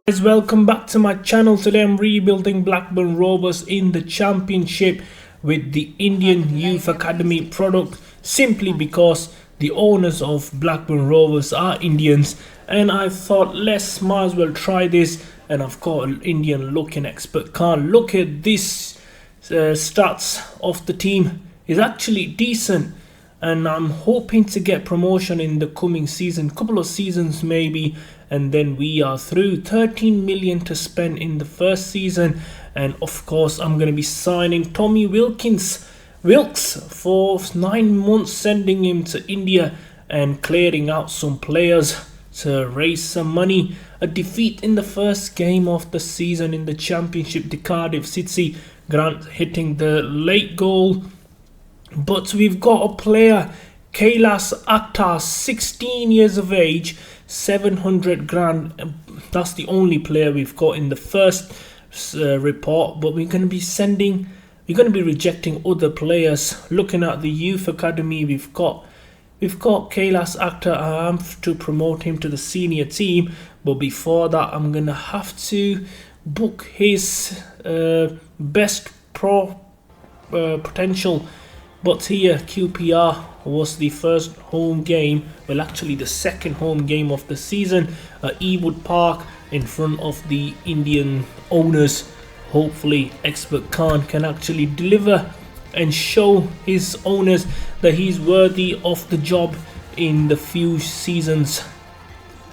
Guys, welcome back to my channel. Today I'm rebuilding Blackburn Rovers in the championship with the Indian Youth Academy product, simply because the owners of Blackburn Rovers are Indians, and I thought might as well try this. And I've got an Indian looking Xpert Khan. Look at this stats of the team is actually decent, and I'm hoping to get promotion in the coming season, couple of seasons maybe, and then we are through. 13 million to spend in the first season, and of course I'm going to be signing Tommy Wilkes for 9 months, sending him to India and clearing out some players to raise some money. A defeat in the first game of the season in the championship, the Cardiff City, Grant hitting the late goal. But we've got a player, Kailas Akhtar, 16 years of age, 700 grand. That's the only player we've got in the first report. But we're going to be rejecting other players. Looking at the youth academy, we've got Kailas Akhtar. I have to promote him to the senior team, but before that I'm gonna have to book his best pro potential. But here QPR was the first home game, well actually the second home game of the season at Ewood Park in front of the Indian owners. Hopefully Xpert Khan can actually deliver and show his owners that he's worthy of the job in the few seasons.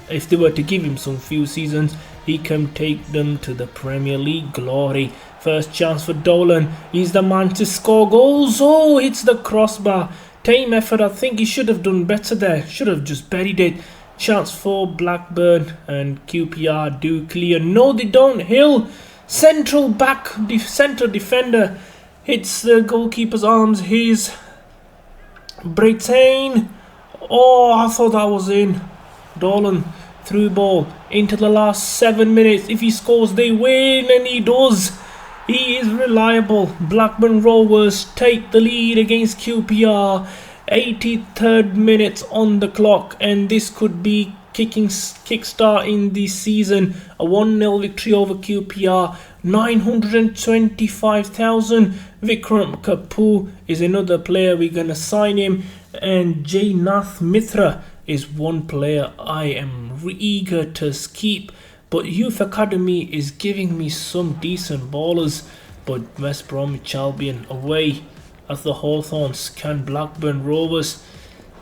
If they were to give him some few seasons, he can take them to the Premier League glory. First chance for Dolan. He's the man to score goals. Oh, hits the crossbar. Team effort. I think he should have done better there. Should have just buried it. Chance for Blackburn, and QPR do clear. No, they don't. Hill, central back, central defender, hits the goalkeeper's arms. He's Britain. Oh, I thought that was in. Dolan, through ball into the last 7 minutes. If he scores, they win, and he does. He is reliable. Blackburn Rovers take the lead against QPR. 83rd minute on the clock, and this could be kickstart in the season. A 1-0 victory over QPR. 925,000. Vikram Kapoor is another player. We're gonna sign him, and Jainath Mitra is one player I am eager to keep. But Youth Academy is giving me some decent ballers. But West Bromwich Albion away at the Hawthorns. Can Blackburn Rovers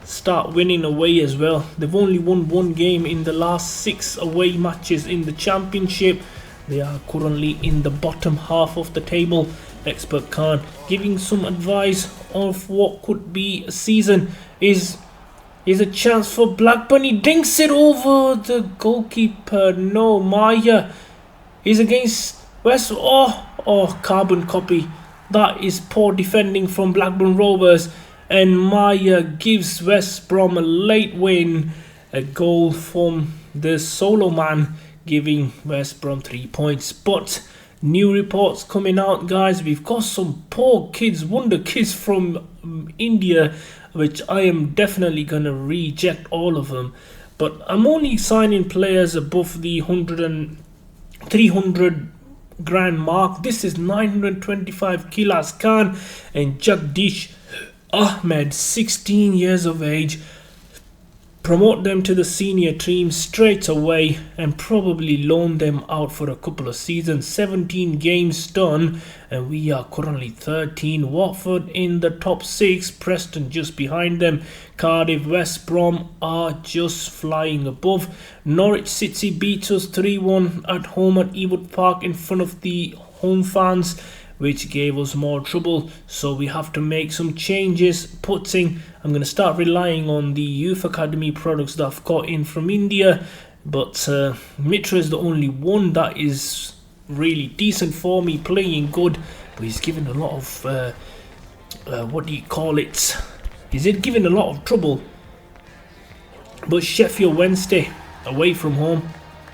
start winning away as well? They've only won one game in the last 6 away matches in the championship. They are currently in the bottom half of the table. Xpert Khan giving some advice of what could be a season. Is a chance for Blackburn. He dinks it over the goalkeeper. No, Maya is against West. Oh, carbon copy. That is poor defending from Blackburn Rovers, and Maya gives West Brom a late win. A goal from the solo man, giving West Brom 3 points. But new reports coming out, guys. We've got some poor kids, wonder kids from India, which I am definitely gonna reject all of them. But I'm only signing players above the 300 grand mark. This is 925. Kailas Khan and Jagdish Ahmed, 16 years of age. Promote them to the senior team straight away and probably loan them out for a couple of seasons. 17 games done, and we are currently 13. Watford in the top 6, Preston just behind them. Cardiff, West Brom are just flying above. Norwich City beat us 3-1 at home at Ewood Park in front of the home fans, which gave us more trouble. So we have to make some changes. I'm going to start relying on the Youth Academy products that I've got in from India. But Mitra is the only one that is really decent for me, playing good. But he's given a lot of, what do you call it? He's given a lot of trouble. But Sheffield Wednesday, away from home.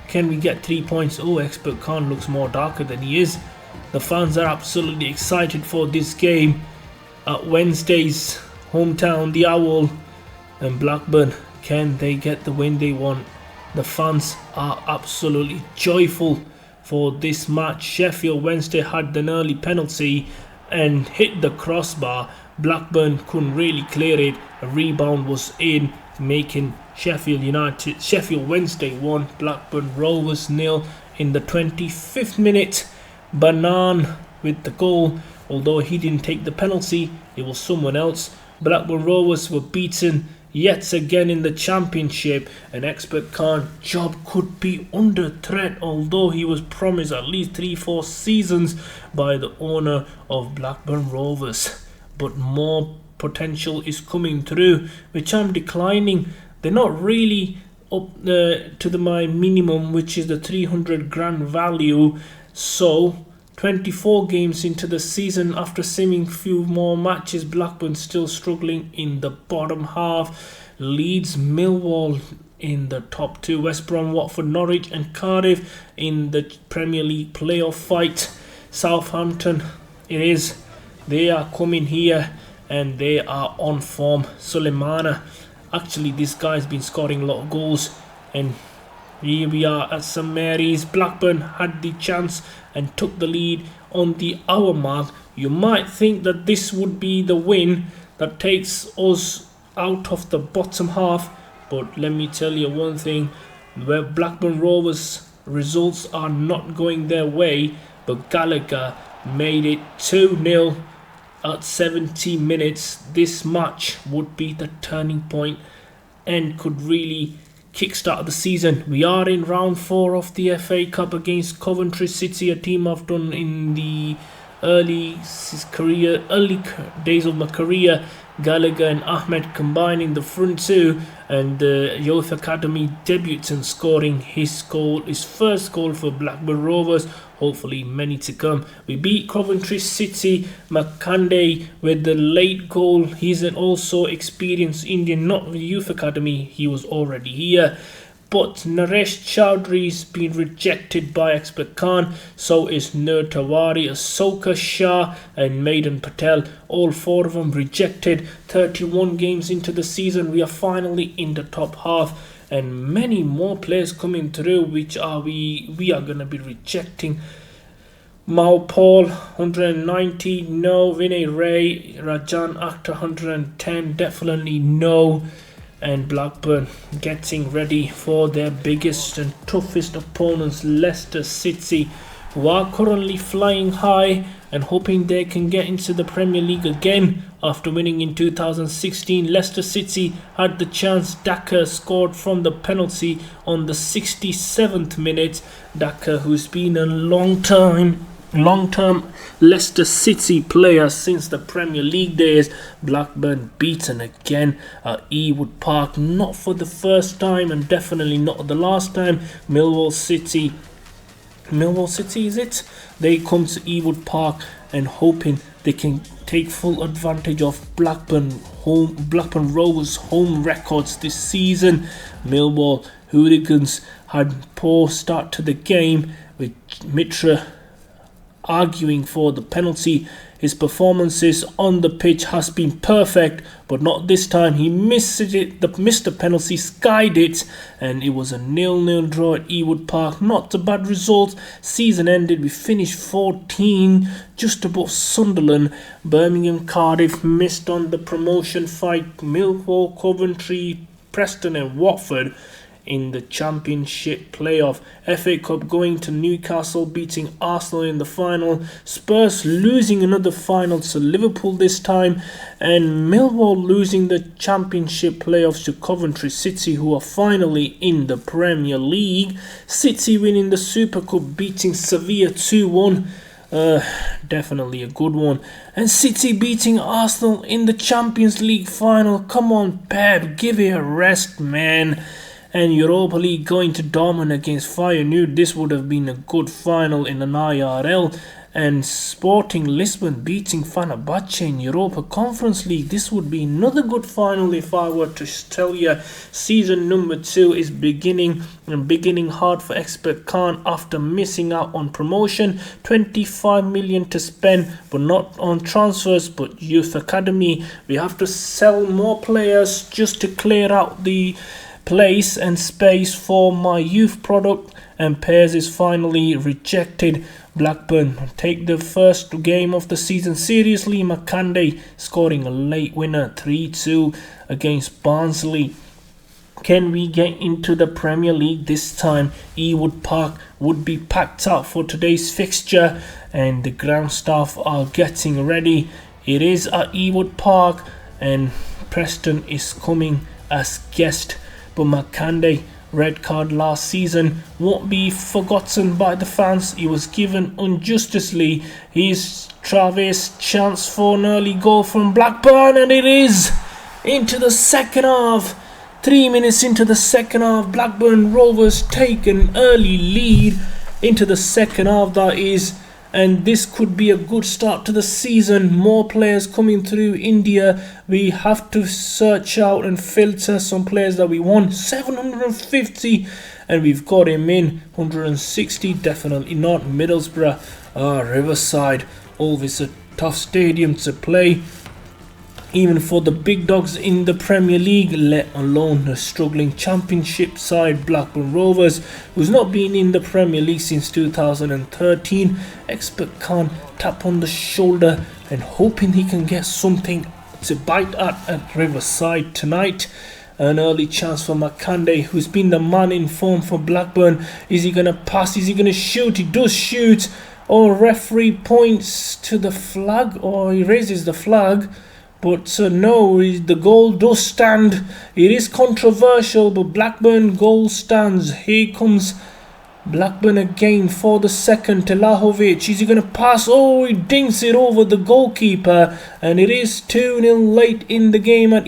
Can we get 3 points? Oh, Xpert Khan looks more darker than he is. The fans are absolutely excited for this game at Wednesday's hometown, the Owl. And Blackburn, can they get the win they want? The fans are absolutely joyful for this match. Sheffield Wednesday had an early penalty and hit the crossbar. Blackburn couldn't really clear it. A rebound was in, making Sheffield Wednesday 1, Blackburn Rovers 0 in the 25th minute. Banan with the goal. Although he didn't take the penalty, it was someone else. Blackburn Rovers were beaten yet again in the championship, and Xpert Khan job could be under threat, although he was promised at least 3-4 seasons by the owner of Blackburn Rovers. But more potential is coming through, which I'm declining. They're not really up to my minimum, which is the 300 grand value. So 24 games into the season, after seeming few more matches, Blackburn still struggling in the bottom half. Leeds, Millwall in the top 2, West Brom, Watford, Norwich and Cardiff in the Premier League playoff fight. Southampton, they are coming here and they are on form. Suleimana, actually this guy's been scoring a lot of goals, and here we are at St Mary's. Blackburn had the chance and took the lead on the hour mark. You might think that this would be the win that takes us out of the bottom half, but let me tell you one thing, where Blackburn Rovers results are not going their way, but Gallagher made it 2-0 at 70 minutes. This match would be the turning point and could really kickstart the season. We are in round 4 of the FA Cup against Coventry City, a team I've done in the early days of my career. Gallagher and Ahmed combining the front two, and the Youth Academy debutant scoring his first goal for Blackburn Rovers. Hopefully many to come. We beat Coventry City. Makande with the late goal. He's an also experienced Indian, not with Youth Academy, he was already here. But Naresh Chowdhury's been rejected by Xpert Khan. So is Nur Tawari, Asoka Shah and Maiden Patel. All 4 of them rejected. 31 games into the season, we are finally in the top half. And many more players coming through, which we are going to be rejecting. Mao Paul 190, no. Vinay Ray, Rajan Akhtar 110, definitely no. And Blackburn getting ready for their biggest and toughest opponents, Leicester City, who are currently flying high and hoping they can get into the Premier League again after winning in 2016. Leicester City had the chance. Daka scored from the penalty on the 67th minute. Daka, who's been a long-term Leicester City player since the Premier League days. Blackburn beaten again at Ewood Park, not for the first time and definitely not the last time. Millwall City is it? They come to Ewood Park and hoping they can take full advantage of Blackburn Rovers home records this season. Millwall hooligans had poor start to the game, with Mitra arguing for the penalty. His performances on the pitch has been perfect, but not this time. He missed the penalty, skied it, and it was a 0-0 draw at Ewood Park. Not a bad result. Season ended, we finished 14, just above Sunderland. Birmingham, Cardiff missed on the promotion fight. Millwall, Coventry, Preston and Watford in the Championship playoff. FA Cup going to Newcastle, beating Arsenal in the final. Spurs losing another final to Liverpool this time, and Millwall losing the Championship playoffs to Coventry City, who are finally in the Premier League. City winning the Super Cup, beating Sevilla 2-1. Definitely a good one. And City beating Arsenal in the Champions League final. Come on, Pep, give it a rest, man. And Europa League going to Dortmund against Fire. Knew this would have been a good final in an IRL. and Sporting Lisbon beating Fenerbahce in Europa Conference League. This would be another good final if I were to tell you. Season number 2 is beginning hard for Xpert Khan after missing out on promotion. 25 million to spend, but not on transfers but youth academy. We have to sell more players just to clear out the place and space for my youth product, and Pears is finally rejected. Blackburn take the first game of the season seriously. Makande scoring a late winner 3-2 against Barnsley. Can we get into the Premier League this time? Ewood Park would be packed out for today's fixture, and the ground staff are getting ready. It is at Ewood Park, and Preston is coming as guest. But Makande, red card last season, won't be forgotten by the fans. He was given unjustly his Travis chance for an early goal from Blackburn, and it is into the second half. 3 minutes into the second half, Blackburn Rovers take an early lead into the second half, that is, and this could be a good start to the season. More players coming through India. We have to search out and filter some players that we want. 750, and we've got him in. 160, definitely not. Middlesbrough, Riverside, always a tough stadium to play, even for the big dogs in the Premier League, let alone the struggling Championship side Blackburn Rovers, who's not been in the Premier League since 2013. Xpert Khan tap on the shoulder and hoping he can get something to bite at Riverside tonight. An early chance for Makande, who's been the man in form for Blackburn. Is he going to pass? Is he going to shoot? He does shoot. Or referee points to the flag, or he raises the flag. But no, the goal does stand. It is controversial, but Blackburn goal stands. Here comes Blackburn again for the second. Telahovic, is he going to pass? Oh, he dinks it over the goalkeeper. And it is 2-0 late in the game at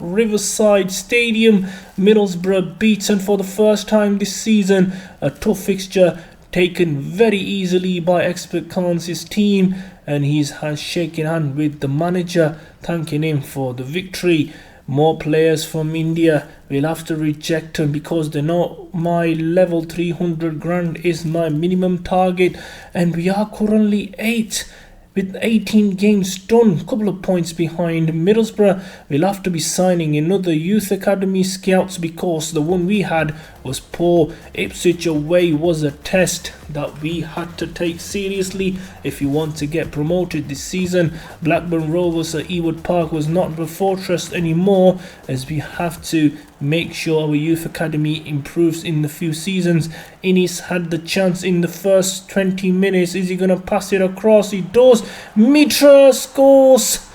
Riverside Stadium. Middlesbrough beaten for the first time this season. A tough fixture taken very easily by Xpert Khan's team, and he's shaking hand with the manager, thanking him for the victory. More players from India will have to reject them because they're not my level. 300 grand is my minimum target, and we are currently 8 with 18 games done, couple of points behind Middlesbrough. We'll have to be signing another youth academy scouts because the one we had was poor. Ipswich away was a test that we had to take seriously if you want to get promoted this season. Blackburn Rovers at Ewood Park was not the fortress anymore, as we have to make sure our youth academy improves in the few seasons. Innis had the chance in the first 20 minutes. Is he going to pass it across? He does. Mitra scores.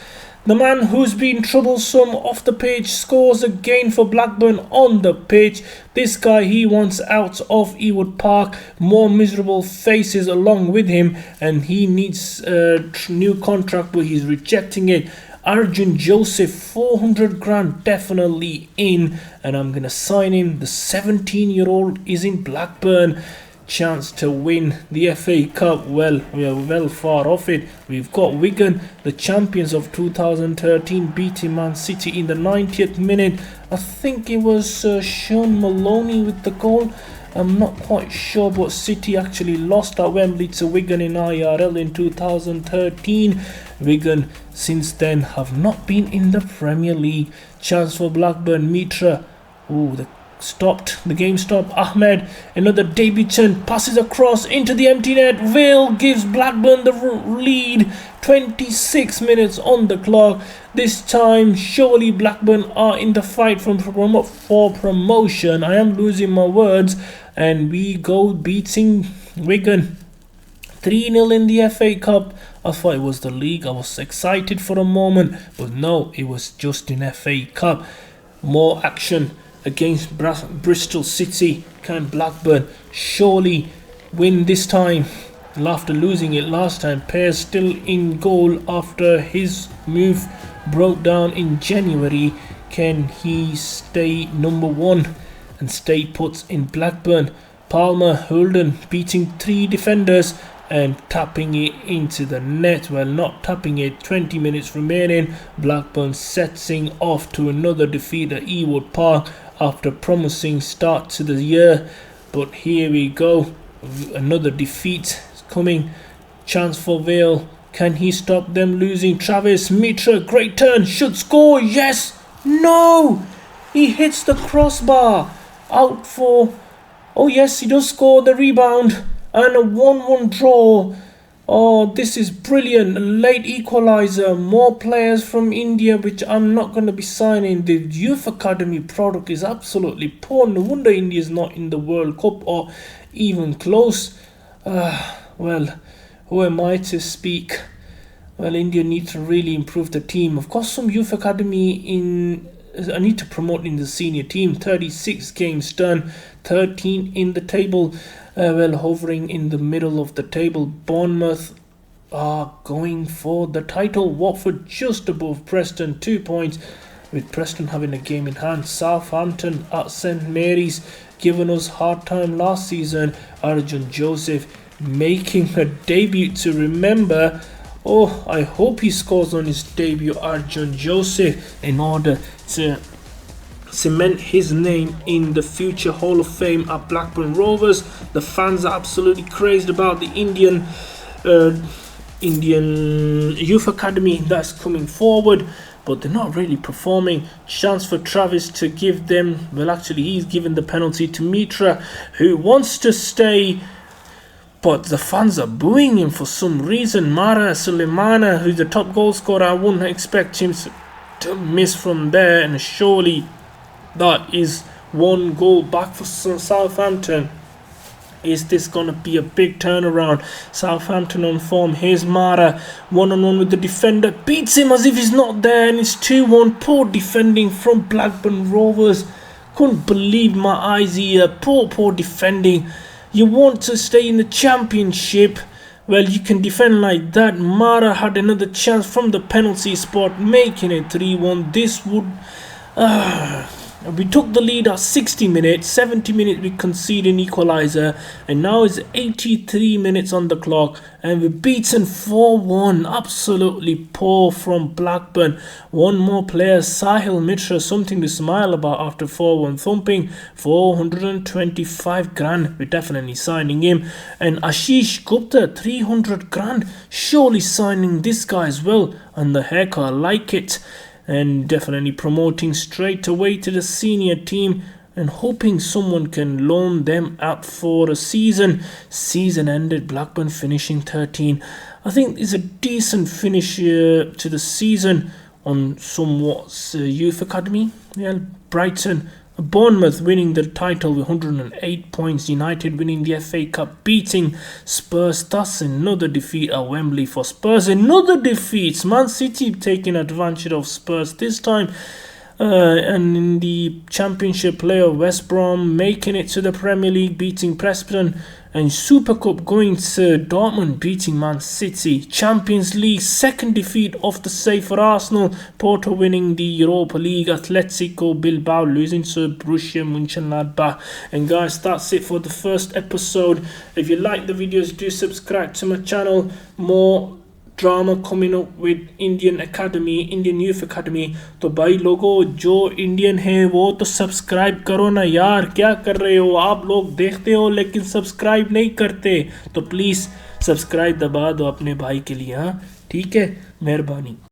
The man who's been troublesome off the pitch scores again for Blackburn on the pitch. This guy, he wants out of Ewood Park. More miserable faces along with him, and he needs a new contract, but he's rejecting it. Arjun Joseph, 400 grand definitely in, and I'm going to sign him. The 17-year-old is in Blackburn. Chance to win the FA Cup. Well, we are well far off it. We've got Wigan, the champions of 2013, beating Man City in the 90th minute. I think it was Sean Maloney with the goal. I'm not quite sure, but City actually lost at Wembley to Wigan in IRL in 2013. Wigan since then have not been in the Premier League. Chance for Blackburn. Mitra. The game stopped. Ahmed, another debutant, passes across into the empty net. Vale gives Blackburn the lead. 26 minutes on the clock. This time, surely Blackburn are in the fight for promotion. I am losing my words. And we go beating Wigan 3-0 in the FA Cup. I thought it was the league. I was excited for a moment, but no, it was just in FA Cup. More action against Bristol City. Can Blackburn surely win this time? After losing it last time, Pears still in goal after his move broke down in January. Can he stay number one and stay put in Blackburn? Palmer Holden beating 3 defenders and tapping it into the net. Well, not tapping it. 20 minutes remaining. Blackburn setting off to another defeat at Ewood Park after promising start to the year. But here we go. Another defeat is coming. Chance for Vale. Can he stop them losing? Travis Mitra, great turn, should score. Yes. No. He hits the crossbar. Out for... Oh yes, he does score the rebound. And a 1-1 draw. Oh, this is brilliant. A late equaliser. More players from India, which I'm not going to be signing. The Youth Academy product is absolutely poor. No wonder India is not in the World Cup or even close. Well, who am I to speak? Well, India needs to really improve the team. I've got some Youth Academy I need to promote in the senior team. 36 games done, 13 in the table. Well, hovering in the middle of the table. Bournemouth are going for the title. Watford just above Preston, 2 points, with Preston having a game in hand. Southampton at St Mary's, giving us hard time last season. Arjun Joseph making a debut to remember. Oh, I hope he scores on his debut, Arjun Joseph, in order to cement his name in the future Hall of Fame at Blackburn Rovers. The fans are absolutely crazed about the Indian Youth Academy that's coming forward, but they're not really performing. Chance for Travis to give them, well, actually he's given the penalty to Mitra, who wants to stay, but the fans are booing him for some reason. Mara Suleimana, who's the top goal scorer, I wouldn't expect him to miss from there, and surely that is 1 goal back for Southampton. Is this going to be a big turnaround? Southampton on form. Here's Mara, one-on-one with the defender. Beats him as if he's not there, and it's 2-1. Poor defending from Blackburn Rovers. Couldn't believe my eyes here. Poor defending. You want to stay in the Championship? Well, you can defend like that. Mara had another chance from the penalty spot, making it 3-1. This would... we took the lead at 60 minutes, 70 minutes we conceded an equaliser, and now it's 83 minutes on the clock, and we're beaten 4-1. Absolutely poor from Blackburn. One more player, Sahil Mitra, something to smile about after 4-1 thumping. 425 grand, we're definitely signing him. And Ashish Gupta, 300 grand, surely signing this guy as well. And the haircut, I like it. And definitely promoting straight away to the senior team, and hoping someone can loan them out for a season. Season ended, Blackburn finishing 13. I think it's a decent finish to the season on somewhat Youth Academy. Yeah, Brighton, Bournemouth winning the title with 108 points. United winning the FA Cup, beating Spurs. That's another defeat at Wembley for Spurs. Another defeat. Man City taking advantage of Spurs this time. And in the Championship playoff, West Brom making it to the Premier League, beating Preston. And Super Cup going to Dortmund, beating Man City. Champions League, second defeat of the say for Arsenal. Porto winning the Europa League. Atletico Bilbao losing to Borussia Mönchengladbach. And guys, that's it for the first episode. If you like the videos, do subscribe to my channel. More drama coming up with Indian Youth Academy. तो भाई लोगों, जो Indian है वो तो subscribe करो ना यार. क्या कर रहे हो आप लोग? देखते हो लेकिन सब्सक्राइब नहीं करते. तो प्लीज़ सब्सक्राइब दबा दो अपने भाई के लिए. हाँ, ठीक है, मेहरबानी.